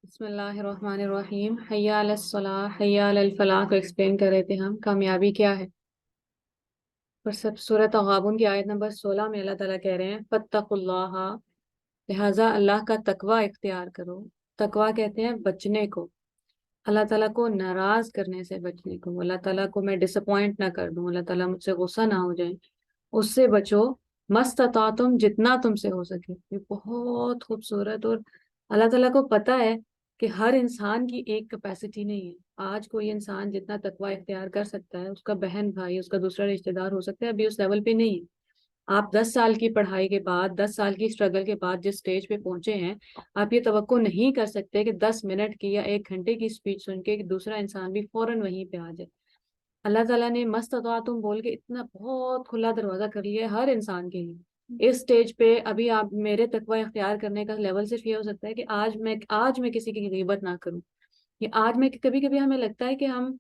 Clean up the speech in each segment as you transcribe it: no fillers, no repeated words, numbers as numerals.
بسم اللہ الرحمن الرحیم، حی علی الصلاح حی علی الفلاح کو ایکسپلین کر رہے تھے ہم، کامیابی کیا ہے۔ اور سب سورۃ تغابن کی آیت نمبر 16 میں اللہ تعالیٰ کہہ رہے ہیں فاتقوا اللہ، لہٰذا اللہ کا تقوی اختیار کرو۔ تقوی کہتے ہیں بچنے کو، اللہ تعالیٰ کو ناراض کرنے سے بچنے کو، اللہ تعالیٰ کو میں ڈس اپوائنٹ نہ کر دوں، اللہ تعالیٰ مجھ سے غصہ نہ ہو جائے، اس سے بچو۔ مستطاعتم، جتنا تم سے ہو سکے۔ یہ بہت خوبصورت، اور اللہ تعالیٰ کو پتہ ہے کہ ہر انسان کی ایک کیپیسٹی نہیں ہے۔ آج کوئی انسان جتنا تقوی اختیار کر سکتا ہے، اس کا بہن بھائی، اس کا دوسرا رشتہ دار ہو سکتا ہے ابھی اس لیول پہ نہیں ہے۔ آپ 10 سال کی پڑھائی کے بعد، 10 سال کی اسٹرگل کے بعد جس سٹیج پہ پہنچے ہیں، آپ یہ توقع نہیں کر سکتے کہ 10 منٹ کی یا 1 گھنٹے کی اسپیچ سن کے کہ دوسرا انسان بھی فوراً وہیں پہ آ جائے۔ اللہ تعالیٰ نے مستطاعتم بول کے اتنا بہت کھلا دروازہ کر لیا ہے ہر انسان کے لیے۔ اس سٹیج پہ ابھی آپ میرے تقوی اختیار کرنے کا لیول صرف یہ ہو سکتا ہے کہ آج میں کسی کی غیبت نہ کروں، یا آج میں کبھی کبھی ہمیں لگتا ہے کہ ہم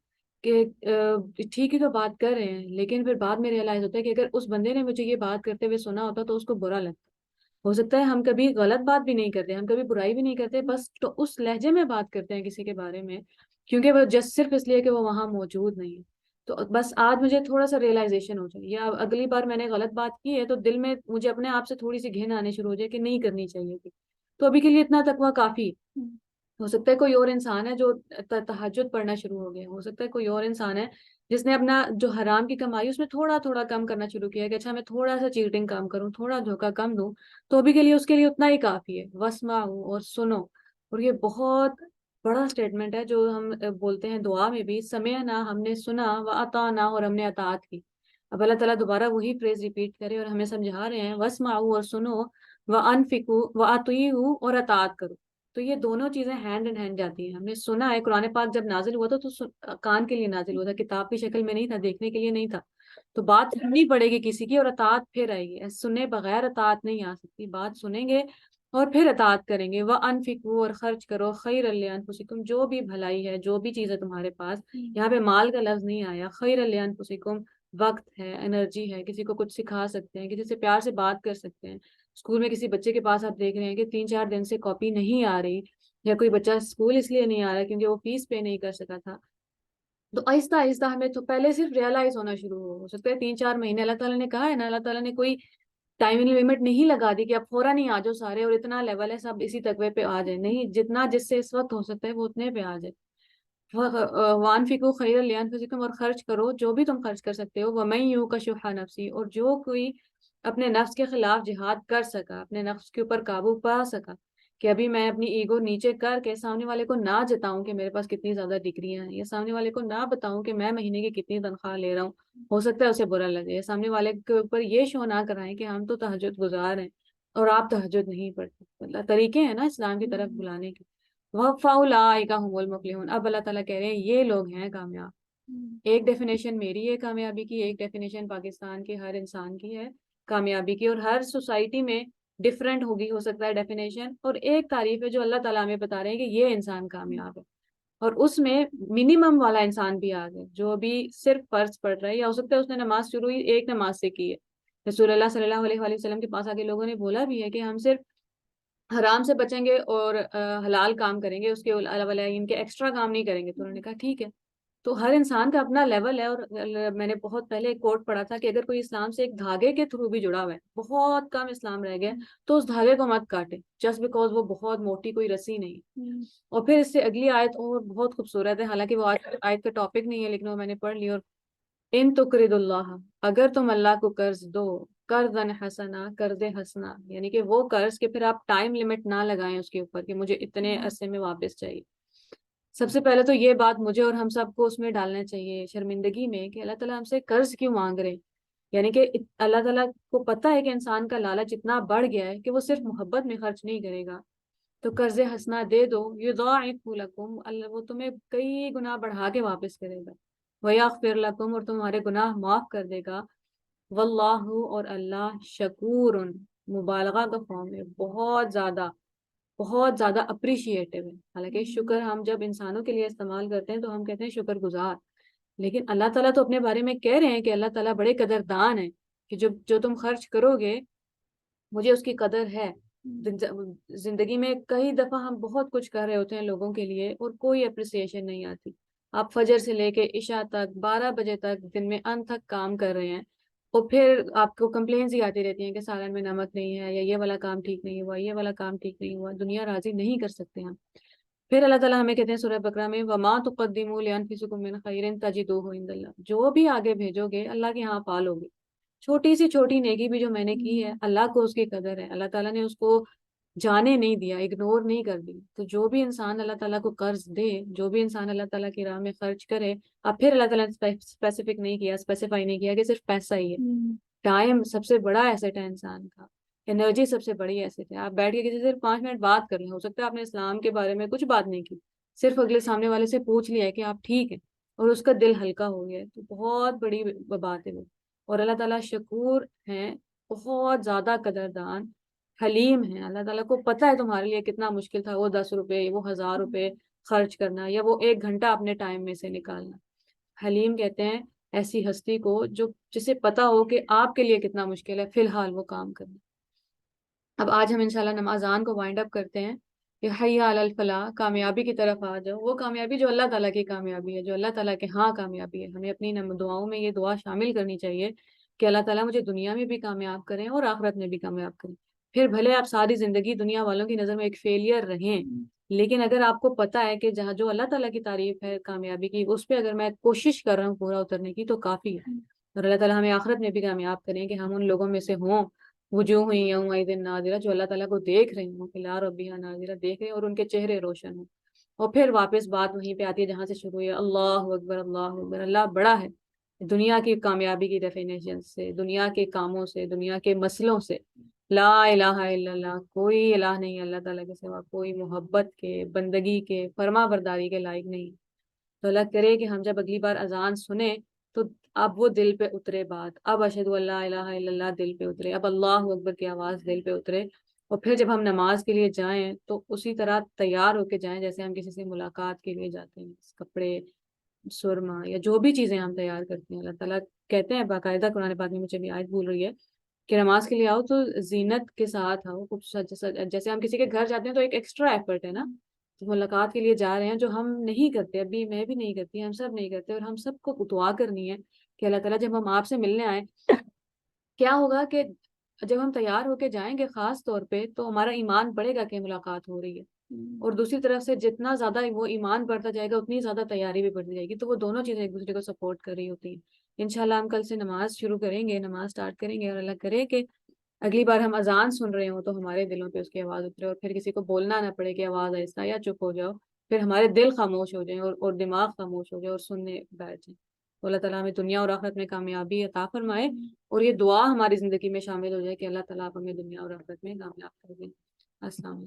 کہ ٹھیک ہی تو بات کر رہے ہیں، لیکن پھر بعد میں ریئلائز ہوتا ہے کہ اگر اس بندے نے مجھے یہ بات کرتے ہوئے سنا ہوتا تو اس کو برا لگتا۔ ہو سکتا ہے ہم کبھی غلط بات بھی نہیں کرتے، ہم کبھی برائی بھی نہیں کرتے، بس تو اس لہجے میں بات کرتے ہیں کسی کے بارے میں، کیونکہ وہ جس صرف اس لیے کہ وہ وہاں موجود نہیں ہے۔ تو بس آج مجھے تھوڑا سا ریئلائزیشن ہو جائے، یا اگلی بار میں نے غلط بات کی ہے تو دل میں مجھے اپنے آپ سے تھوڑی سی گھن آنے شروع ہو جائے کہ نہیں کرنی چاہیے تھی، تو ابھی کے لیے اتنا تقویٰ کافی ہے۔ ہو سکتا ہے کوئی اور انسان ہے جو تہجد پڑھنا شروع ہو گیا، ہو سکتا ہے کوئی اور انسان ہے جس نے اپنا جو حرام کی کمائی اس میں تھوڑا تھوڑا کم کرنا شروع کیا کہ اچھا میں تھوڑا سا چیٹنگ کم کروں، تھوڑا دھوکہ کم دوں، تو ابھی کے لیے اس کے لیے اتنا ہی کافی ہے۔ واسمعوا، اور سنو۔ اور یہ بہت بڑا سٹیٹمنٹ ہے جو ہم بولتے ہیں دعا میں بھی، سمعنا ہم نے سنا، واطعنا اور ہم نے اطاعت کی۔ اب اللہ تعالیٰ دوبارہ وہی فریز ریپیٹ کرے اور ہمیں سمجھا رہے ہیں واسمعوا، اور سنو، وانفقوا، واطیعوا، اور اطاعت کرو۔ تو یہ دونوں چیزیں ہینڈ ان ہینڈ جاتی ہیں۔ ہم نے سنا ہے، قرآن پاک جب نازل ہوا تھا تو کان کے لیے نازل ہوا تھا، کتاب کی شکل میں نہیں تھا، دیکھنے کے لیے نہیں تھا۔ تو بات سننی پڑے گی کسی کی، اور اطاعت پھر آئے گی، سنے بغیر اطاعت نہیں آ سکتی۔ بات سنیں گے اور پھر اطاعت کریں گے۔ وَأَنفِقُوا، اور خرچ کرو، خیر لِأَنفُسِکُم، جو بھی بھلائی ہے، جو بھی چیز ہے تمہارے پاس، یہاں پہ مال کا لفظ نہیں آیا، خیر لِأَنفُسِکُم، وقت ہے، انرجی ہے، کسی کو کچھ سکھا سکتے ہیں، کسی سے پیار سے بات کر سکتے ہیں۔ اسکول میں کسی بچے کے پاس آپ دیکھ رہے ہیں کہ 3 4 دن سے کاپی نہیں آ رہی، یا کوئی بچہ اسکول اس لیے نہیں آ رہا کیونکہ وہ فیس پے نہیں کر سکا تھا، تو آہستہ آہستہ ہمیں تو پہلے صرف ریئلائز ہونا شروع ہو سکتا ہے 3 4 مہینے۔ اللہ تعالیٰ نے کہا ہے نا، اللہ تعالیٰ نے کوئی ٹائم لمٹ نہیں لگا دی کہ اب فوراً ہی آ جاؤ سارے اور اتنا لیول ہے سب اسی تقوی پہ آ جائے، نہیں، جتنا جس سے اس وقت ہو سکتا ہے وہ اتنے پہ آ جائے۔ وانفقوا خیرا لانفسکم، اور خرچ کرو جو بھی تم خرچ کر سکتے ہو۔ ومن یوق شح نفسی، اور جو کوئی اپنے نفس کے خلاف جہاد کر سکا، اپنے نفس کے اوپر قابو پا سکا، کہ ابھی میں اپنی ایگو نیچے کر کے سامنے والے کو نہ جتاؤں کہ میرے پاس کتنی زیادہ ڈگریاں ہیں، یا سامنے والے کو نہ بتاؤں کہ میں مہینے کی کتنی تنخواہ لے رہا ہوں، ہو سکتا ہے اسے برا لگے، یا سامنے والے کے اوپر یہ شو نہ کرائیں کہ ہم تو تہجد گزار ہیں اور آپ تہجد نہیں پڑھتے۔ اللہ طریقے ہیں نا اسلام کی طرف بلانے کے۔ فَأُولَٰئِکَ هُمُ الْمُفْلِحُونَ، اب اللہ تعالیٰ کہہ رہے ہیں یہ لوگ ہیں کامیاب۔ ایک ڈیفینیشن میری ہے کامیابی کی، ایک ڈیفینیشن پاکستان کے ہر انسان کی ہے کامیابی کی، اور ہر سوسائٹی میں ڈفرینٹ ہوگی، ہو سکتا ہے ڈیفینیشن، اور ایک تعریف ہے جو اللہ تعالیٰ ہمیں بتا رہے ہیں کہ یہ انسان کامیاب ہے۔ اور اس میں منیمم والا انسان بھی آ گیا جو ابھی صرف فرض پڑھ رہا ہے، یا ہو سکتا ہے اس نے نماز شروع ہی ایک نماز سے کی ہے۔ رسول اللہ صلی اللہ علیہ وآلہ وسلم کے پاس آگے لوگوں نے بولا بھی ہے کہ ہم صرف حرام سے بچیں گے اور حلال کام کریں گے، اس کے علاوہ ان کے ایکسٹرا کام نہیں کریں گے، تو انہوں نے کہا ٹھیک ہے۔ تو ہر انسان کا اپنا لیول ہے، اور میں نے بہت پہلے ایک کوٹ پڑھا تھا کہ اگر کوئی اسلام سے ایک دھاگے کے تھرو بھی جڑا ہوا ہے، بہت کم اسلام رہ گیا، تو اس دھاگے کو مت کاٹے جسٹ بیکاز وہ بہت موٹی کوئی رسی نہیں۔ اور پھر اس سے اگلی آیت اور بہت خوبصورت ہے، حالانکہ وہ آیت کا ٹاپک نہیں ہے لیکن وہ میں نے پڑھ لی، اور ان تقرض اللہ، اگر تم اللہ کو قرض دو، قرضاً حسنا، قرض حسنا، یعنی کہ وہ قرض کہ پھر آپ ٹائم لمٹ نہ لگائیں اس کے اوپر کہ مجھے اتنے عرصے میں واپس چاہیے۔ سب سے پہلے تو یہ بات مجھے اور ہم سب کو اس میں ڈالنا چاہیے شرمندگی میں کہ اللہ تعالیٰ ہم سے قرض کیوں مانگ رہے ہیں، یعنی کہ اللہ تعالیٰ کو پتہ ہے کہ انسان کا لالچ اتنا بڑھ گیا ہے کہ وہ صرف محبت میں خرچ نہیں کرے گا، تو قرض حسنا دے دو، یضاعف لکم، اللہ وہ تمہیں کئی گنا بڑھا کے واپس کرے گا، ویغفر لکم، اور تمہارے گناہ معاف کر دے گا، واللہ، اور اللہ، شکور، مبالغہ کا فارم ہے، بہت زیادہ اپریشیٹو ہے۔ حالانکہ شکر ہم جب انسانوں کے لیے استعمال کرتے ہیں تو ہم کہتے ہیں شکر گزار، لیکن اللہ تعالیٰ تو اپنے بارے میں کہہ رہے ہیں کہ اللہ تعالیٰ بڑے قدردان ہیں، کہ جو تم خرچ کرو گے مجھے اس کی قدر ہے۔ زندگی میں کئی دفعہ ہم بہت کچھ کر رہے ہوتے ہیں لوگوں کے لیے اور کوئی اپریسیشن نہیں آتی. آپ فجر سے لے کے عشاء تک 12 بجے تک دن میں ان تک کام کر رہے ہیں اور پھر آپ کو کمپلینس ہی آتی رہتی ہیں کہ سالن میں نمک نہیں ہے یا یہ والا کام ٹھیک نہیں ہوا, یہ والا کام ٹھیک نہیں ہوا. دنیا راضی نہیں کر سکتے ہم. پھر اللہ تعالیٰ ہمیں کہتے ہیں سورہ بقرہ میں وما تقدموا لانفسکم من خیر تجدوہ عند اللہ, جو بھی آگے بھیجو گے اللہ کے ہاں پالو گے. چھوٹی سی چھوٹی نیکی بھی جو میں نے کی ہے اللہ کو اس کی قدر ہے, اللہ تعالیٰ نے اس کو جانے نہیں دیا, اگنور نہیں کر دی. تو جو بھی انسان اللہ تعالیٰ کو قرض دے, جو بھی انسان اللہ تعالیٰ کی راہ میں خرچ کرے, اب پھر اللہ تعالیٰ نے اسپیسیفک نہیں کیا, اسپیسیفائی نہیں کیا کہ صرف پیسہ ہی ہے. ٹائم سب سے بڑا ایسٹ ہے انسان کا, انرجی سب سے بڑی ایسٹ ہے. آپ بیٹھ کے کسی سے صرف 5 منٹ بات کر لیں, ہو سکتا ہے آپ نے اسلام کے بارے میں کچھ بات نہیں کی, صرف اگلے سامنے والے سے پوچھ لیا ہے کہ آپ ٹھیک ہیں اور اس کا دل ہلکا ہو گیا ہے, تو بہت بڑی بات ہے وہ. اور اللہ تعالیٰ شکور ہیں, بہت زیادہ قدردان, حلیم ہیں. اللہ تعالیٰ کو پتہ ہے تمہارے لیے کتنا مشکل تھا وہ 10 روپے, وہ 1000 روپے خرچ کرنا, یا وہ 1 گھنٹہ اپنے ٹائم میں سے نکالنا. حلیم کہتے ہیں ایسی ہستی کو جو جسے پتا ہو کہ آپ کے لیے کتنا مشکل ہے فی الحال وہ کام کرنا. اب آج ہم انشاءاللہ نمازان کو وائنڈ اپ کرتے ہیں کہ حی علی الفلاح, کامیابی کی طرف آ جاؤ. وہ کامیابی جو اللہ تعالیٰ کی کامیابی ہے, جو اللہ تعالیٰ کے ہاں کامیابی ہے. ہمیں اپنی دعاؤں میں یہ دعا شامل کرنی چاہیے کہ اللہ تعالیٰ مجھے دنیا میں بھی کامیاب کریں اور آخرت میں بھی کامیاب کریں. پھر بھلے آپ ساری زندگی دنیا والوں کی نظر میں ایک فیلئر رہیں, لیکن اگر آپ کو پتا ہے کہ جہاں جو اللہ تعالیٰ کی تعریف ہے کامیابی کی, اس پہ اگر میں کوشش کر رہا ہوں پورا اترنے کی, تو کافی ہے. اور اللہ تعالیٰ ہمیں آخرت میں بھی کامیاب کریں کہ ہم ان لوگوں میں سے ہوں وجوہ یومئذ ناظرہ, جو اللہ تعالیٰ کو دیکھ رہے ہوں, کہ لا ربیہا ناظرہ, دیکھ رہے ہیں اور ان کے چہرے روشن ہوں. اور پھر واپس بات وہیں پہ آتی ہے جہاں سے شروع ہے, اللہ اکبر اللہ اکبر. اللہ بڑا ہے. دنیا کی کامیابی کی ڈیفینیشن سے, دنیا کے کاموں سے, دنیا کے مسئلوں سے, لا الہ الا اللہ, کوئی الہ نہیں اللہ تعالیٰ کے سوا, کوئی محبت کے, بندگی کے, فرما برداری کے لائق نہیں. تو اللہ کرے کہ ہم جب اگلی بار اذان سنیں تو اب وہ دل پہ اترے بات, اب اشہدو اللہ الہ الا اللہ دل پہ اترے, اب اللہ اکبر کی آواز دل پہ اترے. اور پھر جب ہم نماز کے لیے جائیں تو اسی طرح تیار ہو کے جائیں جیسے ہم کسی سے ملاقات کے لیے جاتے ہیں. کپڑے, سرما یا جو بھی چیزیں ہم تیار کرتے ہیں, اللہ تعالیٰ کہتے ہیں باقاعدہ قرآن پاک میں, مجھے بھی آیت بھول رہی ہے, کہ نماز کے لیے آؤ تو زینت کے ساتھ آؤ, خوبصورت. جیسے ہم کسی کے گھر جاتے ہیں تو ایک ایکسٹرا ایفرٹ ہے نا, تو ملاقات کے لیے جا رہے ہیں جو ہم نہیں کرتے, ابھی میں بھی نہیں کرتی, ہم سب نہیں کرتے. اور ہم سب کو دعا کرنی ہے کہ اللہ تعالیٰ جب ہم آپ سے ملنے آئیں, کیا ہوگا کہ جب ہم تیار ہو کے جائیں گے خاص طور پہ, تو ہمارا ایمان بڑھے گا کہ ملاقات ہو رہی ہے. اور دوسری طرف سے جتنا زیادہ وہ ایمان بڑھتا جائے گا اتنی زیادہ تیاری بھی بڑھتی جائے گی. تو وہ دونوں چیزیں ایک دوسرے کو سپورٹ کر رہی ہوتی ہیں. انشاءاللہ ہم کل سے نماز شروع کریں گے, نماز سٹارٹ کریں گے, اور اللہ کرے کہ اگلی بار ہم اذان سن رہے ہوں تو ہمارے دلوں پہ اس کی آواز اترے, اور پھر کسی کو بولنا نہ پڑے کہ آواز ایسا یا چپ ہو جاؤ. پھر ہمارے دل خاموش ہو جائیں اور دماغ خاموش ہو جائے اور سننے بیٹھ جائیں. تو اللہ تعالیٰ ہمیں دنیا اور آخرت میں کامیابی عطا فرمائے, اور یہ دعا ہماری زندگی میں شامل ہو جائے کہ اللہ تعالیٰ آپ ہمیں دنیا اور آخرت میں کامیاب کر دیں. السلام علیکم.